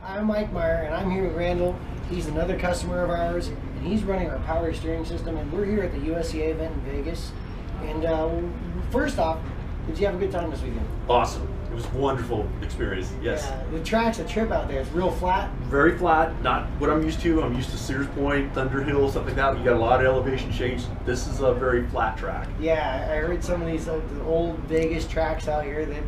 I'm Mike Maier, and I'm here with Randall. He's another customer of ours, and he's running our power steering system, and we're here at the USCA event in Vegas. And first off, did you have a good time this weekend? Awesome. It was a wonderful experience, yes. Yeah, the track's a trip out there. It's real flat. Very flat, not what I'm used to. I'm used to Sears Point, Thunder Hill, stuff like that. You got a lot of elevation change. This is a very flat track. Yeah, I heard some of these the old Vegas tracks out here that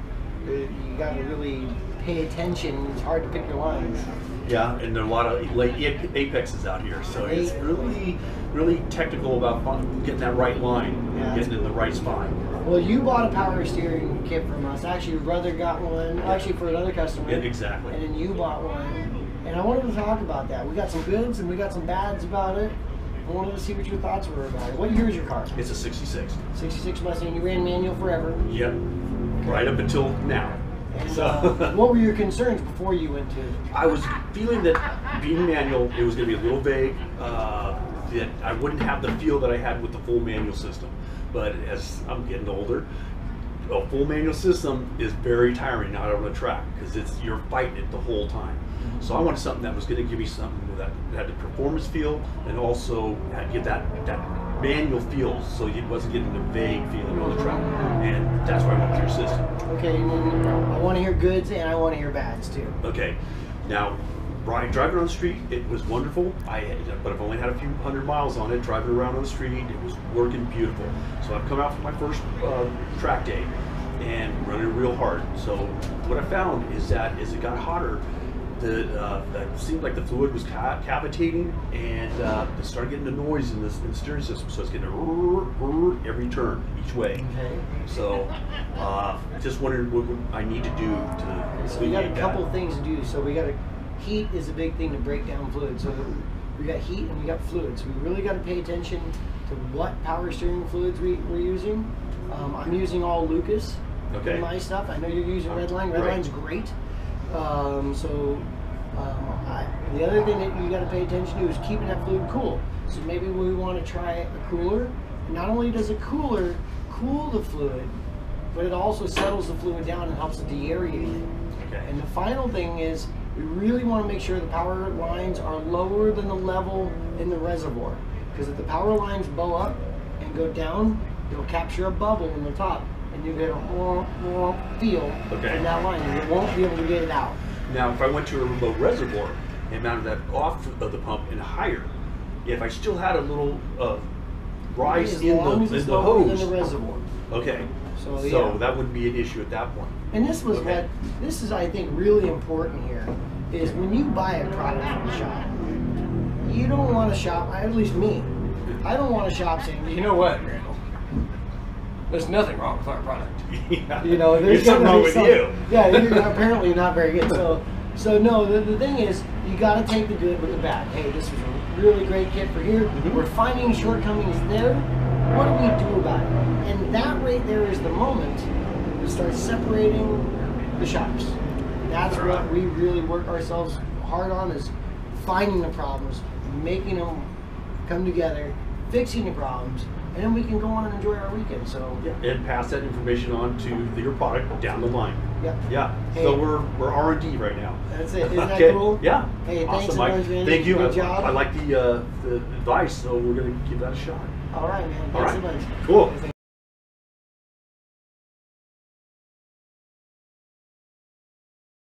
you got to really pay attention. It's hard to pick your lines. Yeah, and there are a lot of like apexes out here, so it's really technical about getting that right line, and getting in the right spot. Well, you bought a power steering kit from us. Actually, your brother got one, actually for another customer. Yeah, exactly. And then you bought one. And I wanted to talk about that. We got some goods and we got some bads about it. I wanted to see what your thoughts were about it. What year is your car? It's a 66. 66 Mustang. You ran manual forever? Yep, okay. Right up until now. And, what were your concerns before you went to? I was feeling that being manual, it was going to be a little vague, that I wouldn't have the feel that I had with the full manual system. But as I'm getting older, a full manual system is very tiring out on the track because you're fighting it the whole time. So I wanted something that was going to give me something that had the performance feel and also had get that manual feel, so it wasn't getting the vague feeling on the track. And that's why I went with your system. Okay, I want to hear goods and I want to hear bads too. Okay, now driving on the street, it was wonderful. But I've only had a few hundred miles on it. Driving around on the street, it was working beautiful. So I've come out for my first track day and running real hard. So what I found is that as it got hotter, it seemed like the fluid was cavitating, and it started getting the noise in the steering system. So it's getting a every turn each way. Okay. So just wondering what I need to do to. So we got a couple things to do. So we got heat is a big thing to break down fluid. So we got heat and we got fluids. We really got to pay attention to what power steering fluids we're using. I'm using all Lucas in my stuff. I know you're using Redline. Redline's great. The other thing that you got to pay attention to is keeping that fluid cool. So maybe we want to try a cooler. Not only does a cooler cool the fluid, but it also settles the fluid down and helps to deaerate it. Okay. And the final thing is we really want to make sure the power lines are lower than the level in the reservoir. Because if the power lines bow up and go down, it'll capture a bubble in the top, and you get a feel in that line, and you won't be able to get it out. Now, if I went to a remote reservoir and mounted that off of the pump and higher, if I still had a little rise in the hose, in the reservoir. Okay. So that wouldn't be an issue at that point. And this was this is, I think, really important here, is when you buy a product from the shop, you don't want to shop, at least me, I don't want to shop saying, you know what, Randall, there's nothing wrong with our product. Yeah. You know, there's something wrong with you. Yeah, you're apparently not very good. So no, the thing is, you got to take the good with the bad. Hey, this was a really great kit for here. We're finding shortcomings there. What do we do about it? And that right there is the moment we start separating the shops. That's what we really work ourselves hard on, is finding the problems, making them come together, fixing the problems, and then we can go on and enjoy our weekend. So and pass that information on to your product down the line. Yeah. Hey, so we're R&D right now. That's it. Isn't that cool? Yeah. Hey, awesome, thanks so Mike. much, man. Thank you. Good job. I like the advice, so we're going to give that a shot. All right, man. Thanks so much. Cool.